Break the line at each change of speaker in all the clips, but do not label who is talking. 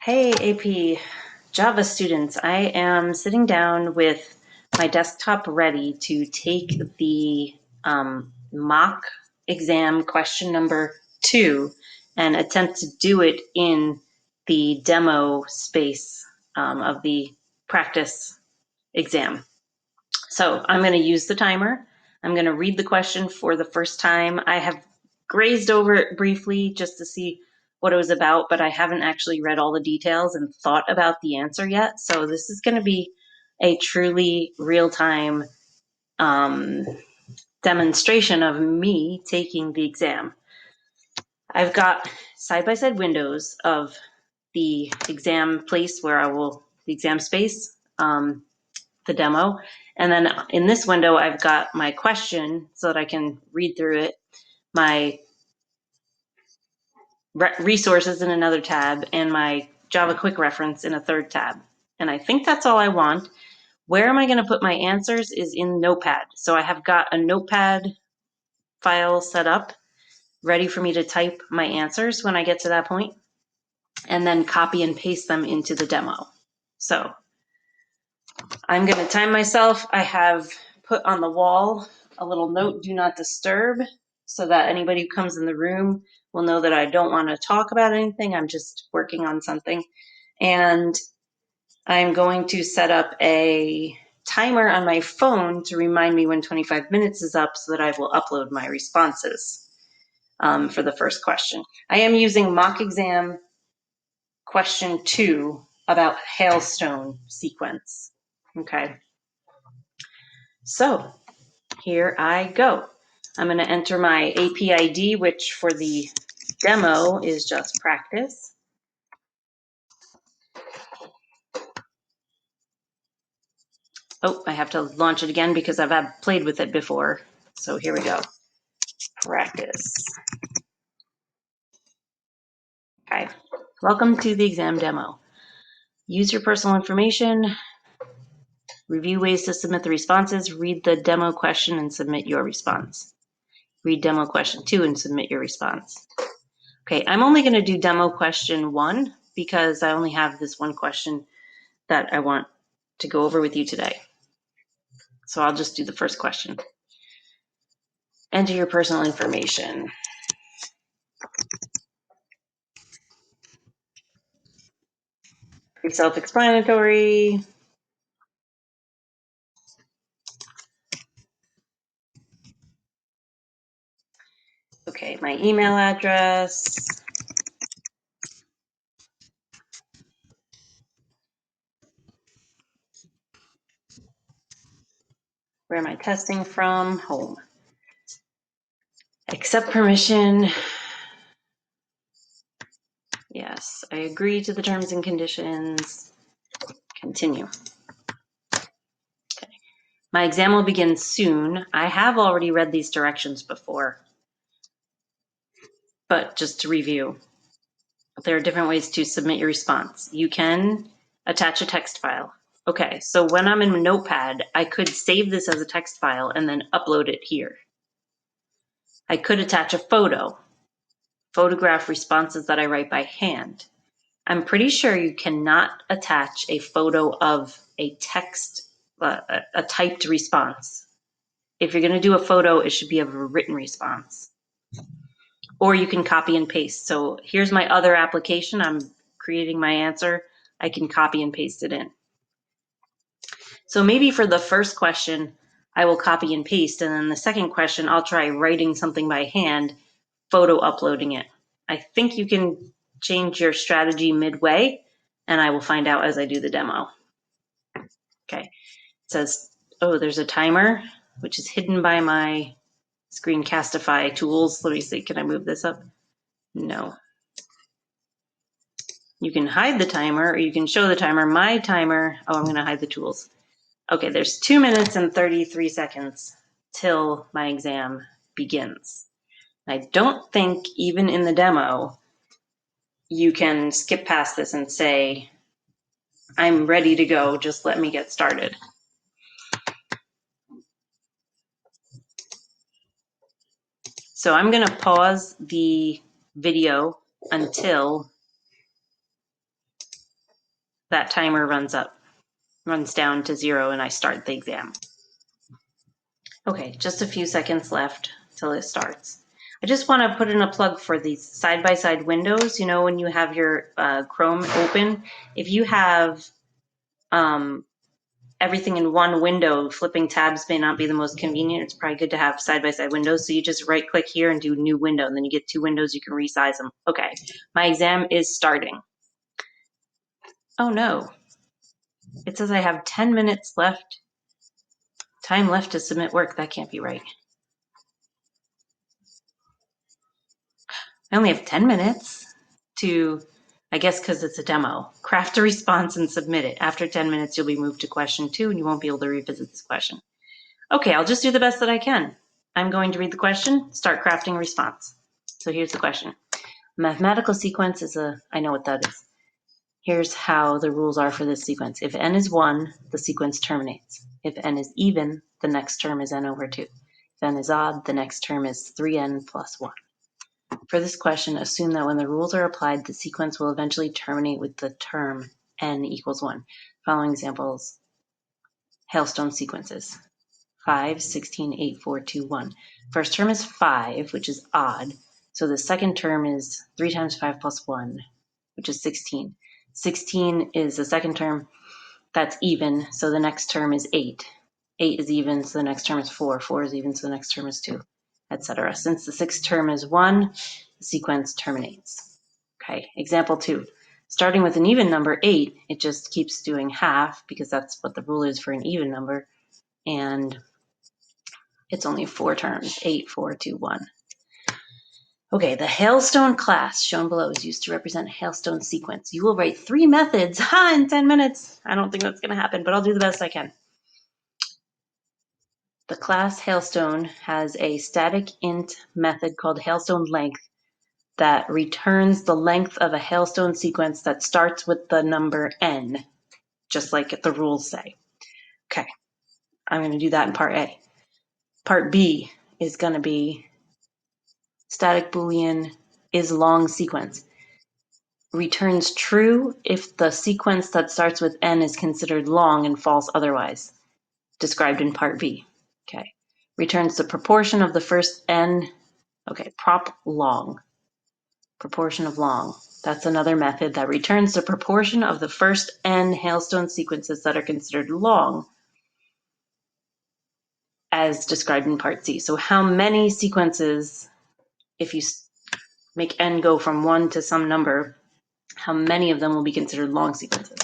Hey AP Java students, I am sitting down with my desktop ready to take the mock exam question number 2 and attempt to do it in the demo space of the practice exam. So I'm going to use the timer. I'm going to read the question for the first time. I have grazed over it briefly just to see what it was about, but I haven't actually read all the details and thought about the answer yet. So this is going to be a truly real-time demonstration of me taking the exam. I've got side-by-side windows of the exam place where the exam space, the demo. And then in this window, I've got my question so that I can read through it, my resources in another tab, and my Java quick reference in a third tab. And I think that's all I want. Where am I going to put my answers is in Notepad. So I have got a Notepad file set up, ready for me to type my answers when I get to that point, and then copy and paste them into the demo. So I'm going to time myself. I have put on the wall a little note, do not disturb, so that anybody who comes in the room will know that I don't want to talk about anything. I'm just working on something. And I'm going to set up a timer on my phone to remind me when 25 minutes is up so that I will upload my responses for the first question. I am using mock exam question 2 about hailstone sequence. Okay. So here I go. I'm going to enter my AP ID, which for the demo is just practice. Oh, I have to launch it again because I've played with it before. So here we go. Practice. Okay. Welcome to the exam demo. Use your personal information. Review ways to submit the responses. Read the demo question and submit your response. Read demo question 2 and submit your response. Okay, I'm only going to do demo question 1 because I only have this one question that I want to go over with you today. So I'll just do the first question. Enter your personal information. Pretty self-explanatory. Okay, my email address. Where am I testing from? Home. Accept permission. Yes, I agree to the terms and conditions. Continue. Okay. My exam will begin soon. I have already read these directions before, but just to review, there are different ways to submit your response. You can attach a text file. Okay, so when I'm in Notepad, I could save this as a text file and then upload it here. I could attach a photo, photograph responses that I write by hand. I'm pretty sure you cannot attach a photo of a text, a typed response. If you're going to do a photo, it should be of a written response. Or you can copy and paste. So here's my other application. I'm creating my answer. I can copy and paste it in. So maybe for the first question, I will copy and paste. And then the second question, I'll try writing something by hand, photo uploading it. I think you can change your strategy midway, and I will find out as I do the demo. Okay, it says, oh, there's a timer, which is hidden by my Screencastify tools. Let me see, can I move this up? No. You can hide the timer, or you can show the timer. My timer, oh, I'm gonna hide the tools. Okay, there's 2 minutes and 33 seconds till my exam begins. I don't think even in the demo, you can skip past this and say, I'm ready to go, just let me get started. So I'm gonna pause the video until that timer runs down to 0, and I start the exam. Okay, just a few seconds left till it starts. I just want to put in a plug for these side-by-side windows. You know, when you have your Chrome open, if you have everything in one window, flipping tabs may not be the most convenient. It's probably good to have side-by-side windows. So you just right-click here and do new window, and then you get 2 windows. You can resize them. Okay, my exam is starting. Oh no, it says I have 10 minutes left. Time left to submit work. That can't be right. I only have 10 minutes to, I guess because it's a demo, craft a response and submit it. After 10 minutes, you'll be moved to question 2 and you won't be able to revisit this question. Okay, I'll just do the best that I can. I'm going to read the question, start crafting a response. So here's the question. Mathematical sequence is I know what that is. Here's how the rules are for this sequence. If n is 1, the sequence terminates. If n is even, the next term is n over 2. If n is odd, the next term is 3n plus 1. For this question, assume that when the rules are applied, the sequence will eventually terminate with the term n equals 1. Following examples, hailstone sequences. 5, 16, 8, 4, 2, 1. First term is 5, which is odd. So the second term is 3 times 5 plus 1, which is 16. 16 is the second term. That's even. So the next term is 8. 8 is even, so the next term is 4. 4 is even, so the next term is 2, etc. Since the sixth term is 1, the sequence terminates. Okay, example 2. Starting with an even number, 8, it just keeps doing half because that's what the rule is for an even number. And it's only 4 terms, 8, 4, 2, 1. Okay, the hailstone class shown below is used to represent a hailstone sequence. You will write 3 methods in 10 minutes. I don't think that's going to happen, but I'll do the best I can. The class hailstone has a static int method called hailstone length that returns the length of a hailstone sequence that starts with the number n, just like the rules say. Okay, I'm going to do that in part A. Part B is going to be static Boolean is long sequence. Returns true if the sequence that starts with n is considered long and false otherwise, described in part B. Okay. Returns the proportion of the first n, okay, prop long, proportion of long. That's another method that returns the proportion of the first n hailstone sequences that are considered long as described in part C. So how many sequences, if you make n go from 1 to some number, how many of them will be considered long sequences?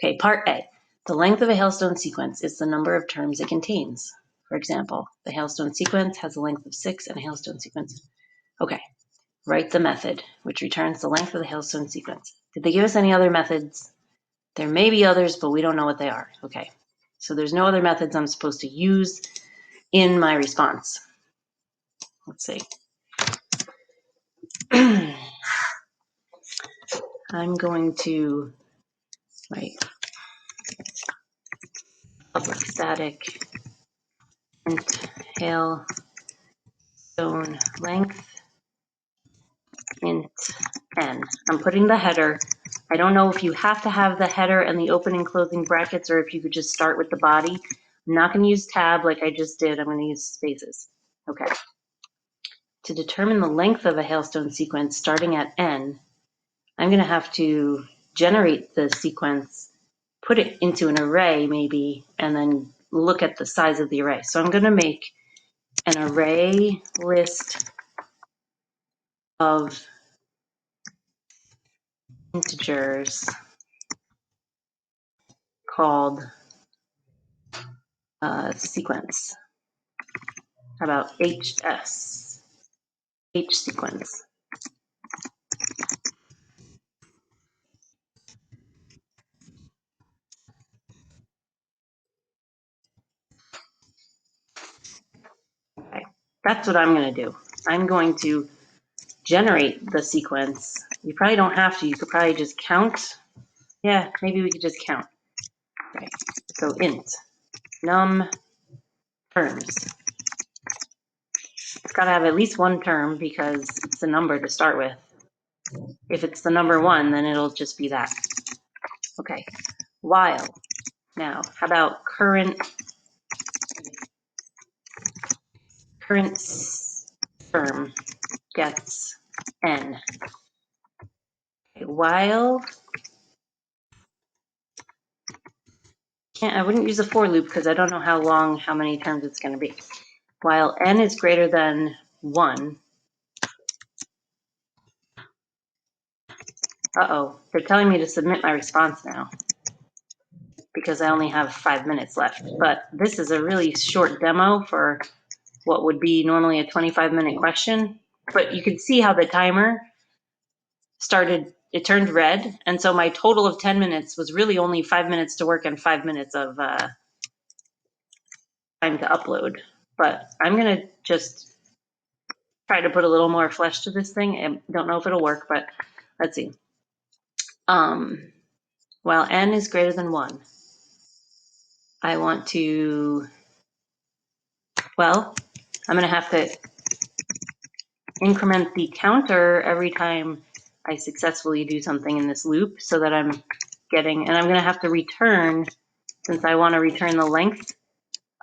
Okay, part A. The length of a hailstone sequence is the number of terms it contains. For example, the hailstone sequence has a length of 6 and a hailstone sequence. Okay, write the method, which returns the length of the hailstone sequence. Did they give us any other methods? There may be others, but we don't know what they are. Okay, so there's no other methods I'm supposed to use in my response. Let's see. I'm going to write public static int hailstone length int n. I'm putting the header. I don't know if you have to have the header and the opening closing brackets or if you could just start with the body. I'm not going to use tab like I just did. I'm going to use spaces. Okay. To determine the length of a hailstone sequence starting at n, I'm going to have to generate the sequence, put it into an array maybe, and then look at the size of the array. So I'm going to make an array list of integers called sequence. How about HS? H sequence. Okay, that's what I'm going to do. I'm going to generate the sequence. You probably don't have to. You could probably just count. Yeah, maybe we could just count. Okay, so int num terms. It's got to have at least one term because it's the number to start with. If it's the number 1, then it'll just be that. Okay, while. Now, how about current term gets n. Okay, while, I wouldn't use a for loop because I don't know how long, how many terms it's going to be. While n is greater than 1, uh-oh, they're telling me to submit my response now because I only have 5 minutes left. But this is a really short demo for what would be normally a 25-minute question. But you can see how the timer started, it turned red. And so my total of 10 minutes was really only 5 minutes to work and 5 minutes of time to upload. But I'm going to just try to put a little more flesh to this thing. I don't know if it'll work, but let's see. While n is greater than 1, I want to, well, I'm going to have to increment the counter every time I successfully do something in this loop so that I'm getting, and I'm going to have to return, since I want to return the length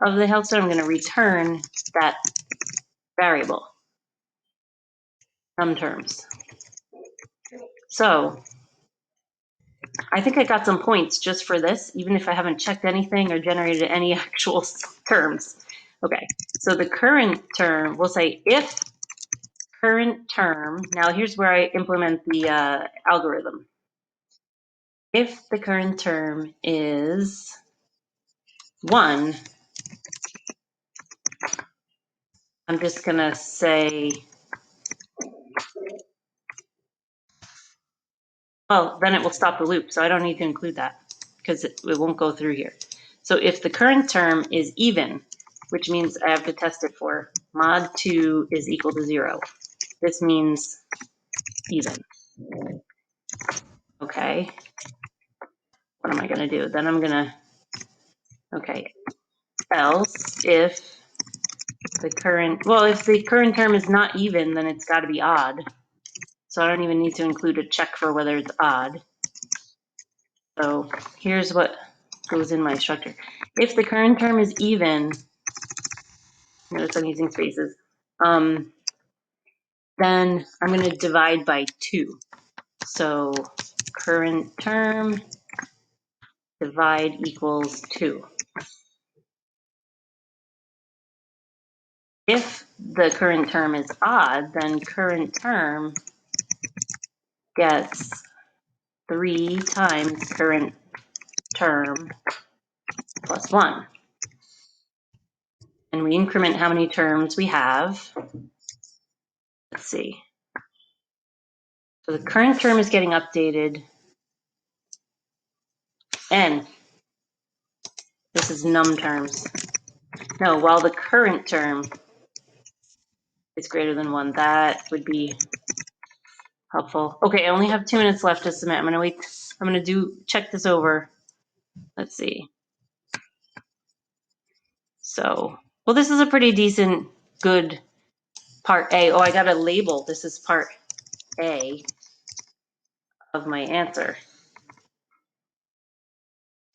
of the health zone, I'm going to return that variable, some terms. So I think I got some points just for this, even if I haven't checked anything or generated any actual terms. Okay, so the current term, we'll say if current term, now here's where I implement the algorithm. If the current term is 1, I'm just going to say, well, then it will stop the loop, so I don't need to include that because it won't go through here. So if the current term is even, which means I have to test it for mod 2 is equal to 0. This means even. Okay. What am I going to do? Then I'm going to, okay, else if the current, well, if the current term is not even, then it's got to be odd. So I don't even need to include a check for whether it's odd. So here's what goes in my structure. If the current term is even, notice I'm using spaces, then I'm going to divide by 2. So current term divide equals 2. If the current term is odd, then current term gets 3 times current term plus 1. And we increment how many terms we have. Let's see. So the current term is getting updated. And this is num terms. No, while the current term is greater than 1, that would be helpful. Okay, I only have 2 minutes left to submit. I'm going to wait. I'm going to check this over. Let's see. So, well, this is a pretty decent, good part A. Oh, I got to label. This is part A of my answer.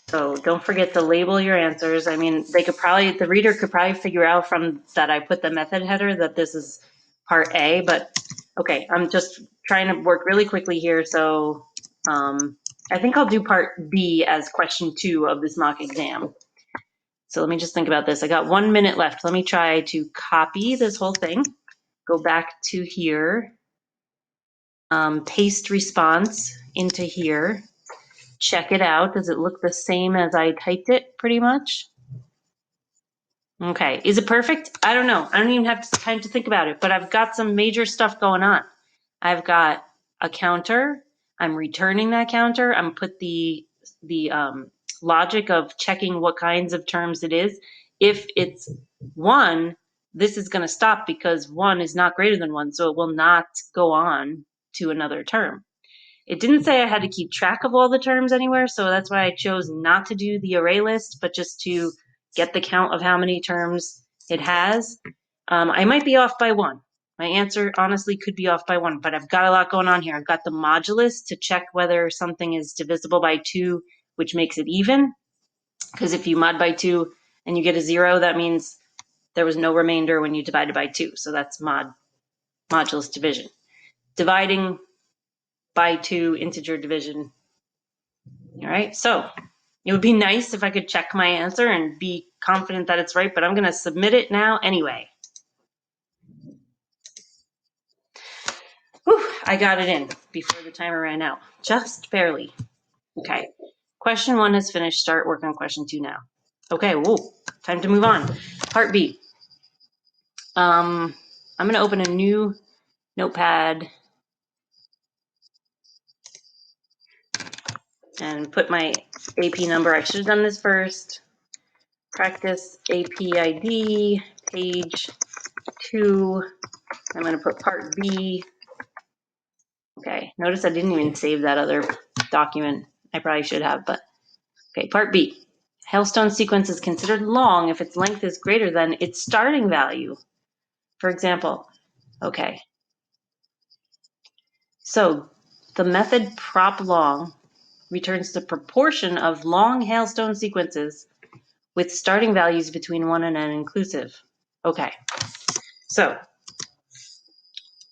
So don't forget to label your answers. I mean, the reader could probably figure out from that I put the method header that this is part A, but okay, I'm just trying to work really quickly here. So I think I'll do part B as question 2 of this mock exam. So let me just think about this. I got 1 minute left. Let me try to copy this whole thing, go back to here, paste response into here. Check it out. Does it look the same as I typed it pretty much? Okay. Is it perfect? I don't know. I don't even have time to think about it, but I've got some major stuff going on. I've got a counter. I'm returning that counter. I'm put the logic of checking what kinds of terms it is. If it's 1, this is going to stop because 1 is not greater than 1, so it will not go on to another term. It didn't say I had to keep track of all the terms anywhere, so that's why I chose not to do the array list, but just to get the count of how many terms it has. I might be off by 1. My answer honestly could be off by 1, but I've got a lot going on here. I've got the modulus to check whether something is divisible by 2, which makes it even. Because if you mod by 2 and you get a 0, that means there was no remainder when you divided by 2. So that's modulus division. Dividing by 2, integer division. All right, so it would be nice if I could check my answer and be confident that it's right, but I'm going to submit it now anyway. Whew, I got it in before the timer ran out, just barely. Okay, question 1 is finished. Start work on question 2 now. Okay, whoa, time to move on. Part B. I'm going to open a new notepad and put my AP number. I should have done this first. Practice AP ID, page 2. I'm going to put part B. Okay, notice I didn't even save that other document. I probably should have, but okay, part B. Hailstone sequence is considered long if its length is greater than its starting value. For example, okay. So the method prop long returns the proportion of long hailstone sequences with starting values between 1 and n inclusive. Okay, so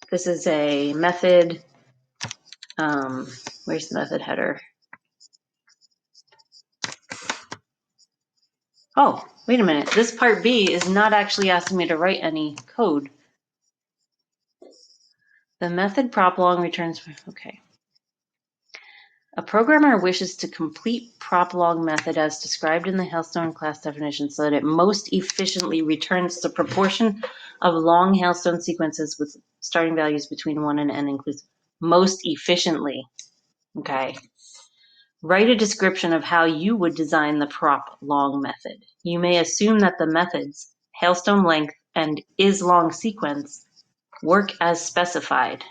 this is a method. Where's the method header? Oh, wait a minute. This part B is not actually asking me to write any code. The method prop long returns, okay. A programmer wishes to complete prop long method as described in the Hailstone class definition so that it most efficiently returns the proportion of long Hailstone sequences with starting values between 1 and n inclusive. Most efficiently, okay. Write a description of how you would design the prop long method. You may assume that the methods hailstone length and isLong sequence work as specified.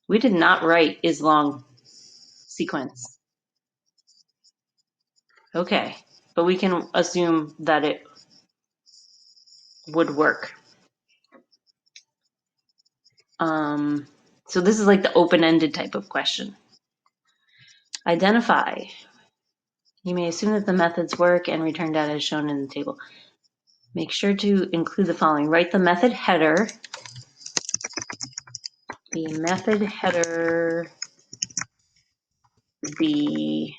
We did not write isLong sequence. Okay, but we can assume that it would work. So this is like the open-ended type of question. Identify. You may assume that the methods work and return data as shown in the table. Make sure to include the following. Write the method header. The method header be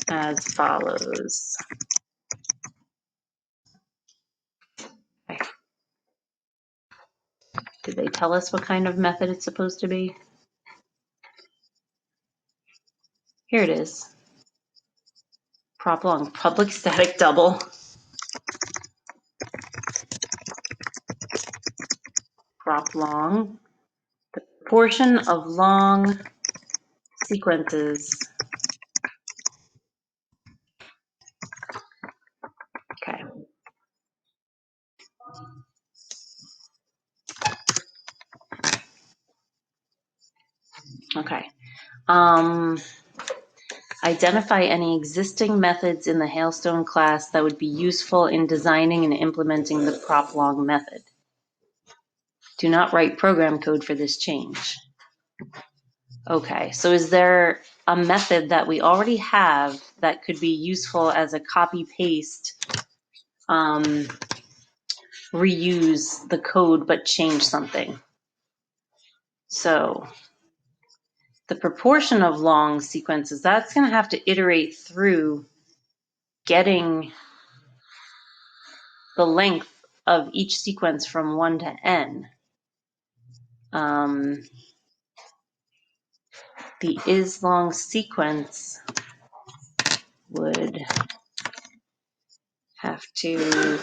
as follows. Okay. Did they tell us what kind of method it's supposed to be? Here it is. Prop long, public static double. Prop long. The portion of long sequences. Okay. Okay. Identify any existing methods in the Hailstone class that would be useful in designing and implementing the prop long method. Do not write program code for this change. Okay, so is there a method that we already have that could be useful as a copy-paste, reuse the code but change something? So the proportion of long sequences, that's going to have to iterate through getting the length of each sequence from 1 to n. The isLong sequence would have to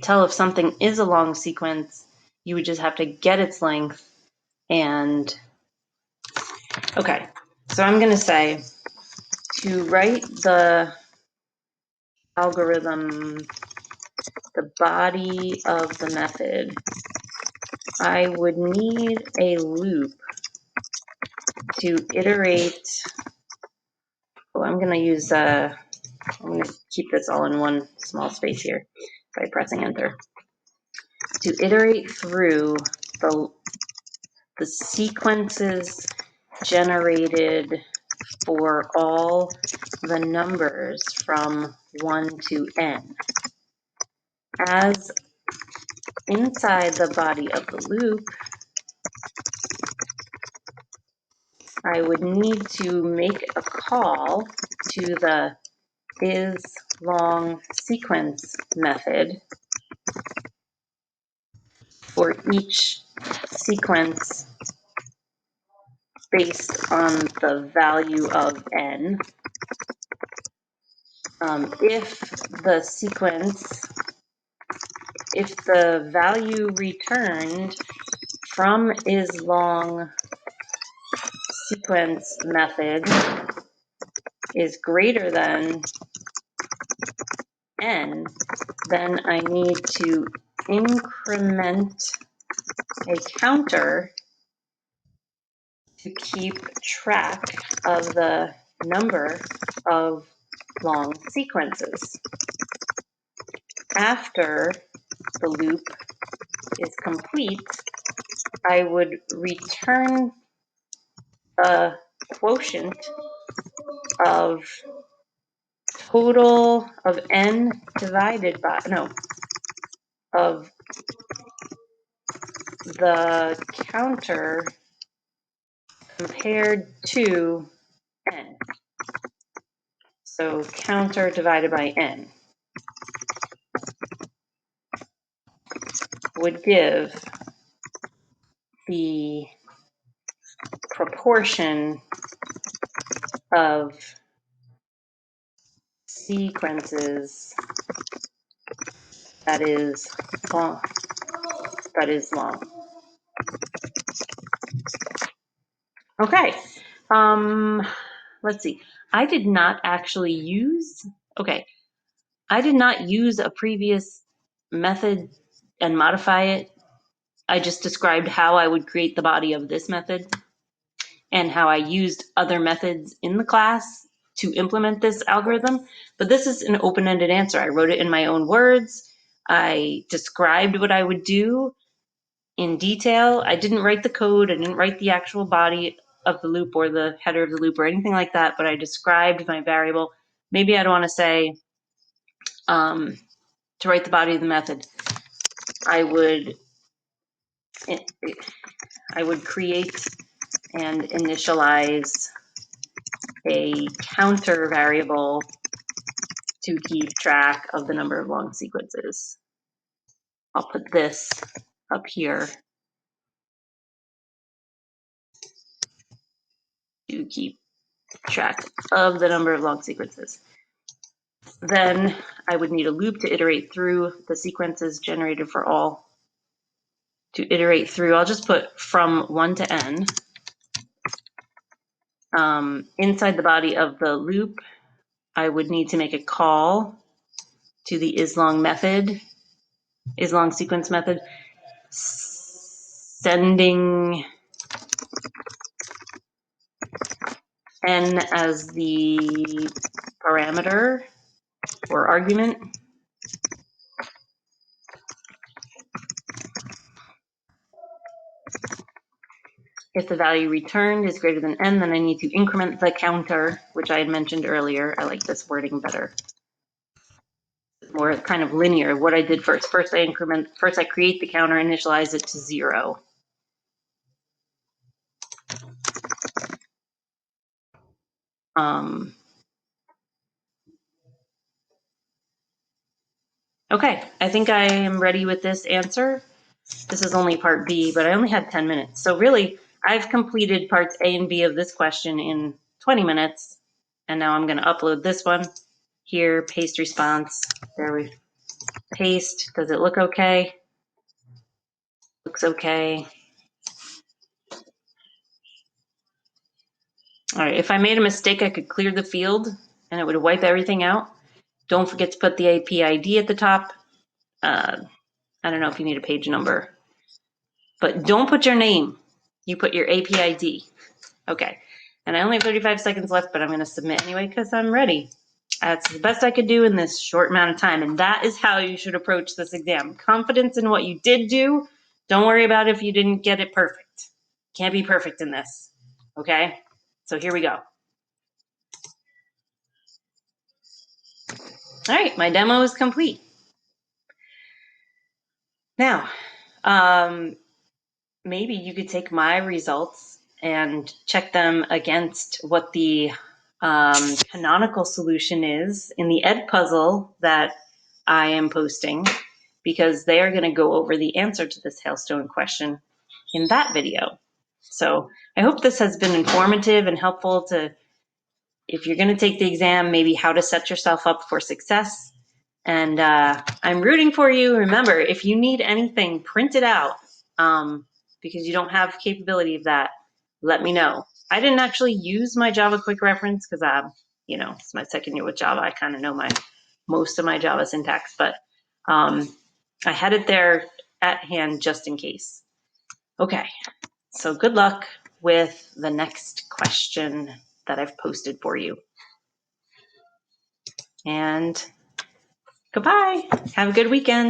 tell if something is a long sequence, you would just have to get its length and, okay, so I'm going to say to write the algorithm, the body of the method, I would need a loop to iterate Oh, I'm going to use, I'm going to keep this all in one small space here by pressing enter. To iterate through the sequences generated for all the numbers from 1 to n. As inside the body of the loop, I would need to make a call to the isLongSequence method for each sequence based on the value of n. If the value returned from isLongSequence method is greater than n, then I need to increment a counter to keep track of the number of long sequences. After the loop is complete, I would return a quotient of total of n divided by, of the counter compared to n. So counter divided by n would give the proportion of sequences that is long. Okay. Let's see. I did not use a previous method and modify it. I just described how I would create the body of this method and how I used other methods in the class to implement this algorithm. But this is an open-ended answer. I wrote it in my own words. I described what I would do in detail. I didn't write the code. I didn't write the actual body of the loop or the header of the loop or anything like that, but I described my variable. Maybe I'd want to say, to write the body of the method, I would create and initialize a counter variable to keep track of the number of long sequences. I'll put this up here to keep track of the number of long sequences. Then I would need a loop to iterate through the sequences generated for all. To iterate through, I'll just put from 1 to n. Inside the body of the loop, I would need to make a call to the isLongSequence method, sending n as the parameter or argument. If the value returned is greater than n, then I need to increment the counter, which I had mentioned earlier. I like this wording better. It's more kind of linear. What I did first. First I create the counter, initialize it to 0. Okay, I think I am ready with this answer. This is only part B, but I only had 10 minutes. So really, I've completed parts A and B of this question in 20 minutes. And now I'm going to upload this one here, paste response. There we paste. Does it look okay? Looks okay. All right, if I made a mistake, I could clear the field and it would wipe everything out. Don't forget to put the AP ID at the top. I don't know if you need a page number, but don't put your name. You put your AP ID. Okay, And I only have 35 seconds left, but I'm going to submit anyway because I'm ready. That's the best I could do in this short amount of time. And that is how you should approach this exam. Confidence in what you did do. Don't worry about if you didn't get it perfect. Can't be perfect in this. Okay? So here we go. All right, my demo is complete. Now, maybe you could take my results and check them against what the canonical solution is in the Edpuzzle that I am posting, because they are going to go over the answer to this hailstone question in that video. So I hope this has been informative and helpful to, if you're going to take the exam, maybe how to set yourself up for success. And I'm rooting for you. Remember, if you need anything, print it out, because you don't have capability of that, let me know. I didn't actually use my Java quick reference because it's my second year with Java. I kind of know most of my Java syntax, but I had it there at hand just in case. Okay, so good luck with the next question that I've posted for you. And goodbye. Have a good weekend.